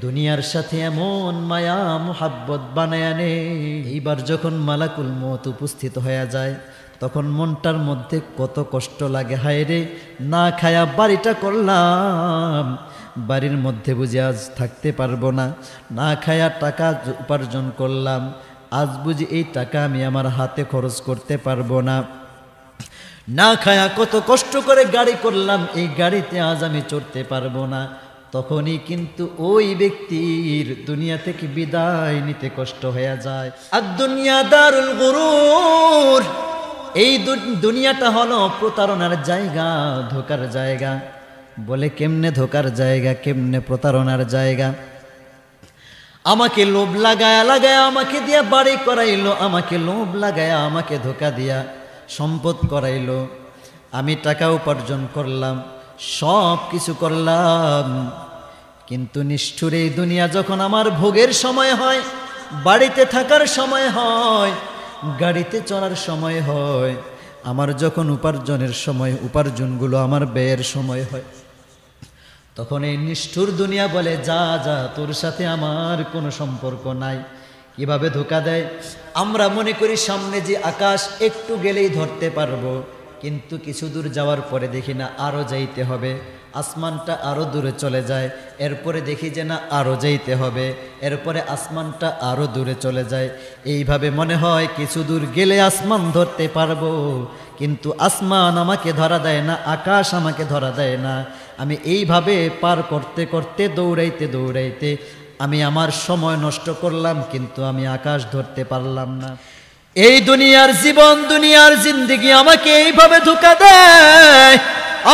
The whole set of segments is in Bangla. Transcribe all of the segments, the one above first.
দুনিয়ার সাথে এমন মায়া মোহাব্বত বানায় নে। এইবার যখন মালাকুল মউত উপস্থিত হয়ে যায় তখন মনটার মধ্যে কত কষ্ট লাগে, হায় রে না খায়া বাড়িটা করলাম, বাড়ির মধ্যে বুঝি আজ থাকতে পারবো না, না খায়া টাকা উপার্জন করলাম, আজ বুঝি এই টাকা আমি আমার হাতে খরচ করতে পারবো না, না খায়া কত কষ্ট করে গাড়ি করলাম, এই গাড়িতে আজ আমি চড়তে পারবো না। তখনই কিন্তু ওই ব্যক্তির দুনিয়া থেকে বিদায় নিতে কষ্ট হয়ে যায়। আর দুনিয়া দারুল গুরুর, এই দুনিয়াটা হলো প্রতারণার জায়গা, ধোকার জায়গা। বলে কেমনে ধোকার জায়গা, কেমনে প্রতারণার জায়গা? আমাকে লোভ লাগায়া লাগায়া আমাকে দিয়া বাড়ি করাইলো, আমাকে লোভ লাগায়া আমাকে ধোকা দিয়া সম্পদ করাইলো, আমি টাকা উপার্জন করলাম, সব কিছু করলাম, কিন্তু নিষ্ঠুর এই দুনিয়া যখন আমার ভোগের সময় হয়, বাড়িতে থাকার সময় হয়, গাড়িতে চলার সময় হয়, আমার যখন উপার্জনের সময়, উপার্জনগুলো আমার ব্যয়ের সময় হয়, তখন এই নিষ্ঠুর দুনিয়া বলে যা যা, তোর সাথে আমার কোনো সম্পর্ক নাই। কিভাবে ধোকা দেয়? আমরা মনে করি সামনে যে আকাশ একটু গেলেই ধরতে পারবো, কিন্তু কিছু দূর যাওয়ার পরে দেখি না আরও যাইতে হবে, আসমানটা আরও দূরে চলে যায়, এরপরে দেখি যে না আরও যাইতে হবে, এরপরে আসমানটা আরও দূরে চলে যায়। এইভাবে মনে হয় কিছু দূর গেলে আসমান ধরতে পারবো, কিন্তু আসমান আমাকে ধরা দেয় না, আকাশ আমাকে ধরা দেয় না। আমি এইভাবে পার করতে করতে দৌড়াইতে দৌড়াইতে আমি আমার সময় নষ্ট করলাম, কিন্তু আমি আকাশ ধরতে পারলাম না। এই দুনিয়ার জীবন, দুনিয়ার জিন্দেগি আমাকে এইভাবে ধোঁকা দেয়।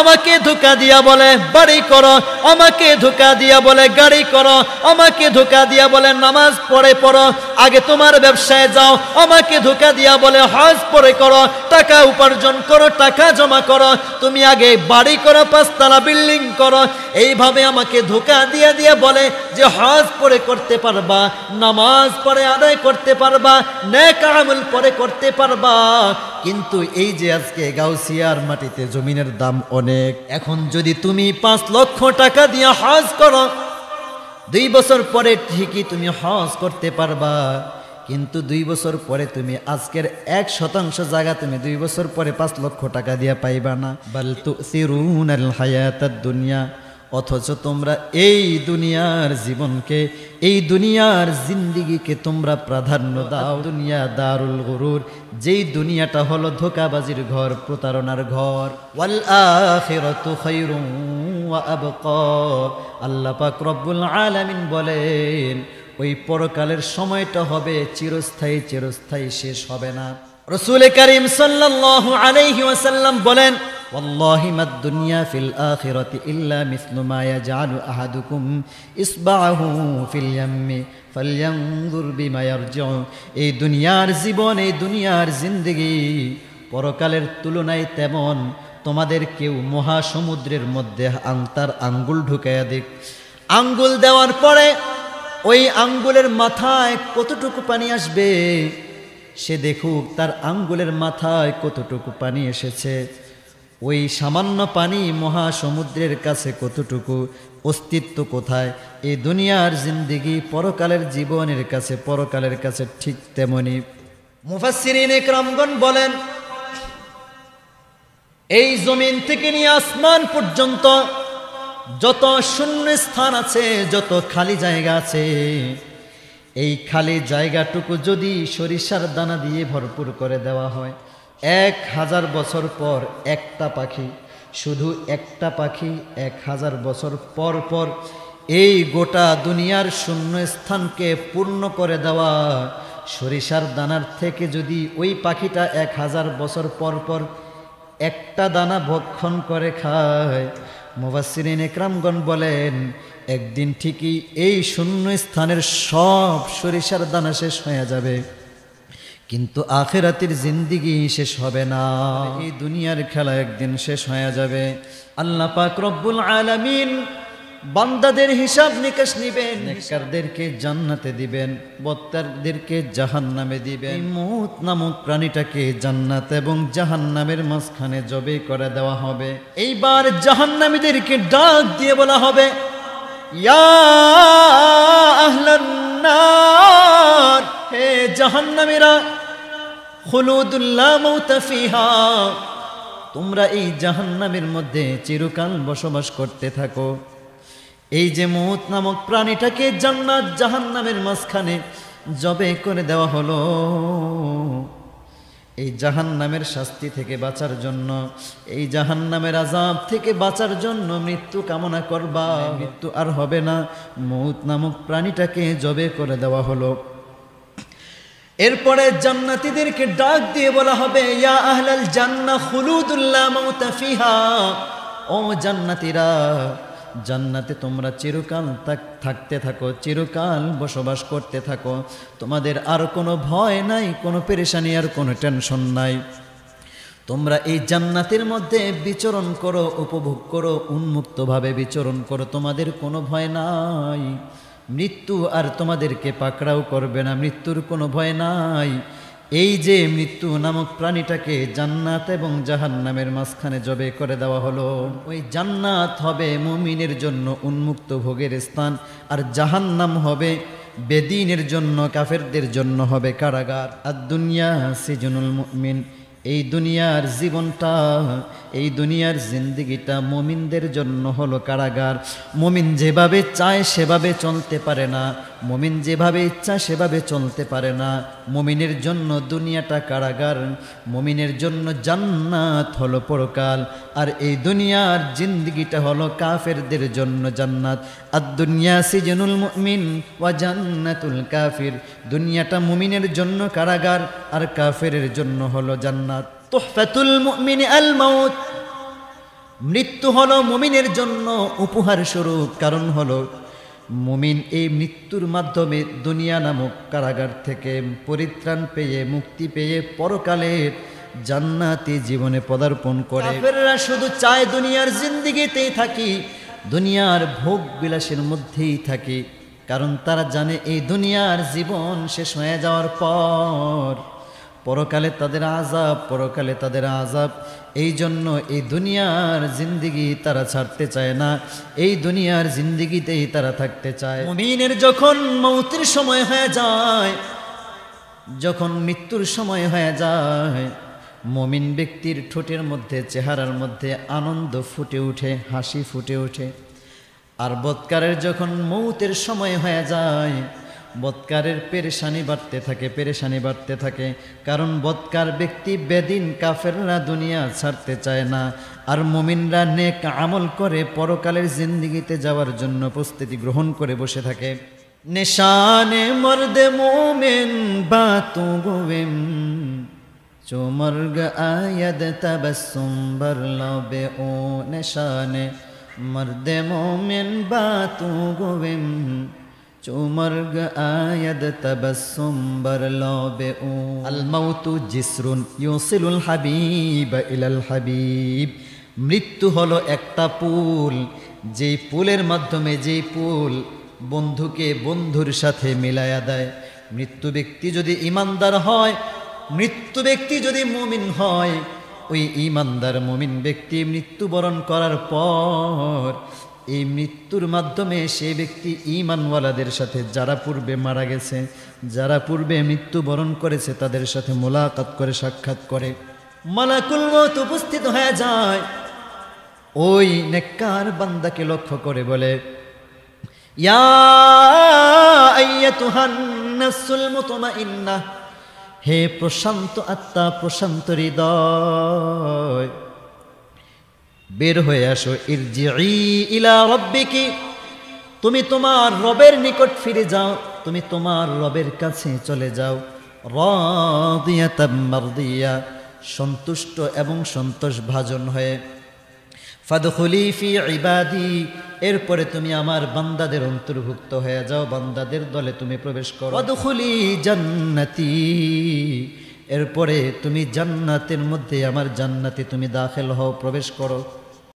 আমাকে ধোঁকা দিয়া বলে বাড়ি করো, আমাকে ধোঁকা দিয়া বলে গাড়ি করো, আমাকে ধোঁকা দিয়া বলে নামাজ পড়ে পড়ো, আগে তোমার ব্যবসায় যাও, আমাকে ধোঁকা দিয়া বলে হজ পড়ে করো, টাকা উপার্জন করো, টাকা জমা করো, তুমি আগে বাড়ি করো, 5 তলা বিল্ডিং করো। এইভাবে আমাকে ধোঁকা দিয়া দিয়া বলে যে হজ পড়ে করতে পারবা, নামাজ পড়ে আদায় করতে পারবা, নেক আমল পড়ে করতে পারবা। কিন্তু এই যে আজকে গাউসিয়ার মাটিতে জমিনের দাম অনেক, এখন যদি তুমি 5 লক্ষ টাকা দিয়ে হজ করো, 2 বছর পরে ঠিকই তুমি হজ করতে পারবা, কিন্তু 2 বছর পরে তুমি আজকের 1% জায়গা তুমি 2 বছর পরে 5 লক্ষ টাকা দিয়ে পাইবা না। বাল তুসিরুনাল হায়াতাদ দুনিয়া, অথচ তোমরা এই দুনিয়ার জীবনকে, এই দুনিয়ার জিন্দিগিকে তোমরা প্রাধান্য দাও। দুনিয়া দারুল গুরুর, যেই দুনিয়াটা হলো ধোঁকাবাজির ঘর, প্রতারণার ঘর। ওয়াল আখিরাতু খায়রুন ওয়া আবকা, আল্লাহ পাক রব্বুল আলামিন বলেন ওই পরকালের সময়টা হবে চিরস্থায়ী, চিরস্থায়ী শেষ হবে না। রাসূল করিম সাল্লাল্লাহু আলাইহি ওয়াসাল্লাম বলেন ওয়াল্লাহি মাদ দুনিয়া ফিল আখিরাতি ইল্লা মিসলু মা ইয়াজআলু আহাদুকুম ইসবাহু ফিল ইয়াম্মি ফালয়ানজুর বিমা ইয়ারজিউ। এই দুনিয়ার জীবন, এই দুনিয়ার জিন্দেগি পরকালের তুলনায় তেমন, তোমাদের কেউ মহাসমুদ্রের মধ্যে তার আঙ্গুল ঢুকাইয়া দিক, আঙ্গুল দেওয়ার পরে ওই আঙ্গুলের মাথায় কতটুকু পানি আসবে সে দেখুক, তার আঙ্গুলের মাথায় কতটুকু পানি এসেছে। ওই সামান্য পানি মহাসমুদ্রের কাছে কতটুকু, অস্তিত্ব কোথায়? এই দুনিয়ার জিন্দেগি পরকালের জীবনের কাছে, পরকালের কাছে ঠিক তেমনি। মুফাসসিরিন ইকরামগণ বলেন এই জমিন থেকে নিয়ে আসমান পর্যন্ত যত শূন্য স্থান আছে, যত খালি জায়গা আছে, এই খালি জায়গাটুকু যদি সরিষার দানা দিয়ে ভরপুর করে দেওয়া হয়, 1000 বছর পর একটা পাখি, শুধু একটা পাখি 1000 বছর পর পর এই গোটা দুনিয়ার শূন্য স্থানকে পূর্ণ করে দেওয়া সরিষার দানার থেকে যদি ওই পাখিটা 1000 বছর পর পর একটা দানা ভক্ষণ করে খায়, মুফাসসিরিন ইকরামগণ বলেন একদিন ঠিকই এই শূন্য স্থানের সব সরিষার দানা শেষ হয়ে যাবে, কিন্তু আখিরাতের জিন্দেগি শেষ হবে না। এই দুনিয়ার খেলা একদিন শেষ হয়ে যাবে। আল্লাহ পাক রব্বুল আলামিন বান্দাদের হিসাব নিকাশ নিবেন, নেককারদেরকে জান্নাতে দিবেন, বদকারদেরকে জাহান্নামে দিবেন। মউত নামক প্রাণীটাকে জান্নাত এবং জাহান্নামের মাঝখানে জবে করে দেওয়া হবে। এইবার জাহান্নামীদেরকে ডাক দিয়ে বলা হবে ইয়া জাহান্নামীরা, খুলুদুল লা মাউতা ফিহা, তোমরা এই জাহান্নামের মধ্যে চিরকাল বসবাস করতে থাকো। এই যে মউত নামক প্রাণীটাকে জান্নাত জাহান্নামের মাঝখানে জবে করে দেওয়া হলো, এই জাহান্নামের শাস্তি থেকে বাঁচার জন্য, এই জাহান্নামের আযাব থেকে বাঁচার জন্য মৃত্যু কামনা করবা, মৃত্যু আর হবে না। মউত নামক প্রাণীটাকে জবে করে দেওয়া হলো। এরপরে জান্নাতীদেরকে ডাক দিয়ে বলা হবে, ইয়া আহলাল জান্নাহ খুলুদুল লা মাউতা ফিহা, ও জান্নাতীরা, জান্নাতে তোমরা চিরকাল থাকতে থাকো, চিরকাল বসবাস করতে থাকো। তোমাদের আর কোনো ভয় নাই, কোনো পেরেশানি আর কোনো টেনশন নাই। তোমরা এই জান্নাতের মধ্যে বিচরণ করো, উপভোগ করো, উন্মুক্তভাবে বিচরণ করো, তোমাদের কোনো ভয় নাই। মৃত্যু আর তোমাদেরকে পাকড়াও করবে না, মৃত্যুর কোনো ভয় নাই। এই যে মৃত্যু নামক প্রাণীটাকে জান্নাত এবং জাহান্নামের মাঝখানে জবে করে দেওয়া হলো, ওই জান্নাত হবে মুমিনের জন্য উন্মুক্ত ভোগের স্থান, আর জাহান্নাম হবে বেদিনের জন্য, কাফেরদের জন্য হবে কারাগার। আর দুনিয়া সিজনুল মুমিন, এই দুনিয়ার জীবনটা, এই দুনিয়ার জিন্দেগিটা মুমিনদের জন্য হলো কারাগার। মুমিন যেভাবে চায় সেভাবে চলতে পারে না, মুমিন যেভাবে ইচ্ছা সেভাবে চলতে পারে না। মুমিনের জন্য দুনিয়াটা কারাগার, মুমিনের জন্য জান্নাত হলো পরকাল, আর এই দুনিয়ার জিন্দেগিটা হলো কাফেরদের জন্য জান্নাত। আর দুনিয়া সিজনুল মুমিন ওয়া জান্নাতুল কাফির, দুনিয়াটা মুমিনের জন্য কারাগার আর কাফেরের জন্য হলো জান্নাত। তুহফাতুল মুমিন আল মাউত, মৃত্যু হলো মুমিনের জন্য উপহার স্বরূপ। কারণ হলো মুমিন এই মৃত্যুর মাধ্যমে দুনিয়া নামক কারাগার থেকে পরিত্রাণ পেয়ে, মুক্তি পেয়ে পরকালের জান্নাতি জীবনে পদার্পণ করে। কাফেররা শুধু চায় দুনিয়ার জিন্দেগিতেই থাকি, দুনিয়ার ভোগ বিলাসের মধ্যেই থাকি, কারণ তারা জানে এই দুনিয়ার জীবন শেষ হয়ে যাওয়ার পর পরকালে তাদের আযাব, পরকালে তাদের আযাব। এই জন্য এই দুনিয়ার জিন্দেগি তারা ছাড়তে চায় না, এই দুনিয়ার জিন্দেগিতেই তারা থাকতে চায়। মুমিনের যখন মৌতের সময় হয়ে যায়, যখন মৃত্যুর সময় হয়ে যায়, মুমিন ব্যক্তির ঠোঁটের মধ্যে, চেহারার মধ্যে আনন্দ ফুটে ওঠে, হাসি ফুটে ওঠে। আর বদকারের যখন মৌতের সময় হয়ে যায়, বদকারের পেরেশানি বাড়তে থাকে, পেরেশানি বাড়তে থাকে। কারণ বদকার ব্যক্তি বেদিন কাফেররা দুনিয়া ছাড়তে চায় না, আর মুমিনরা নেক আমল করে পরকালের জিন্দেগিতে যাওয়ার জন্য প্রস্তুতি গ্রহণ করে বসে থাকে। নিশানে মর্দে মোমেন বাতু গোবিম, চো মর্গ আয়াদ তাবাসসুম বার লবে ও, নিশানে মর্দে মোমেন বাতু গোবিম, চো মর্গ আয়াদ তাবাসসুম বার লবে ও। আল মাউতু জিসরুন ইউসিলুল হাবিব ইলাল হাবিব, মৃত্যু হলো একটা পুল, যেই পুলের মাধ্যমে, যেই পুল বন্ধুকে বন্ধুর সাথে মিলায়া দেয়। মৃত্যু ব্যক্তি যদি ইমানদার হয়, মৃত্যু ব্যক্তি যদি মুমিন হয়, ওই ইমানদার মুমিন ব্যক্তি মৃত্যুবরণ করার পর এই মৃত্যুর মাধ্যমে সেই ব্যক্তি ঈমানওয়ালাদের সাথে, যারা পূর্বে মারা গেছে, যারা পূর্বে মৃত্যুবরণ করেছে, তাদের সাথে মোলাকাত করে, সাক্ষাৎ করে। মালাকুল মউত উপস্থিত হয়ে যায়, ওই নেককার বান্দাকে লক্ষ্য করে বলে, ইয়া আইয়াতুহান নাফসুল মুতমাইন্নাহ, হে প্রশান্ত আত্মা, প্রশান্ত হৃদয়, বের হয়ে আসো। ইরজিই ইলা রাব্বিকি, তুমি তোমার রবের নিকট ফিরে যাও, তুমি তোমার রবের কাছে চলে যাও। রাদিয়াতাম মারদিয়া, সন্তুষ্ট এবং সন্তোষভাজন হয়ে। ফাদখুলি ফি ইবাদি, এরপরে তুমি আমার বান্দাদের অন্তর্ভুক্ত হয়ে যাও, বান্দাদের দলে তুমি প্রবেশ করো। ফাদখুলি জান্নাতি, এরপরে তুমি জান্নাতের মধ্যে, আমার জান্নাতে তুমি দাখিল হও, প্রবেশ করো।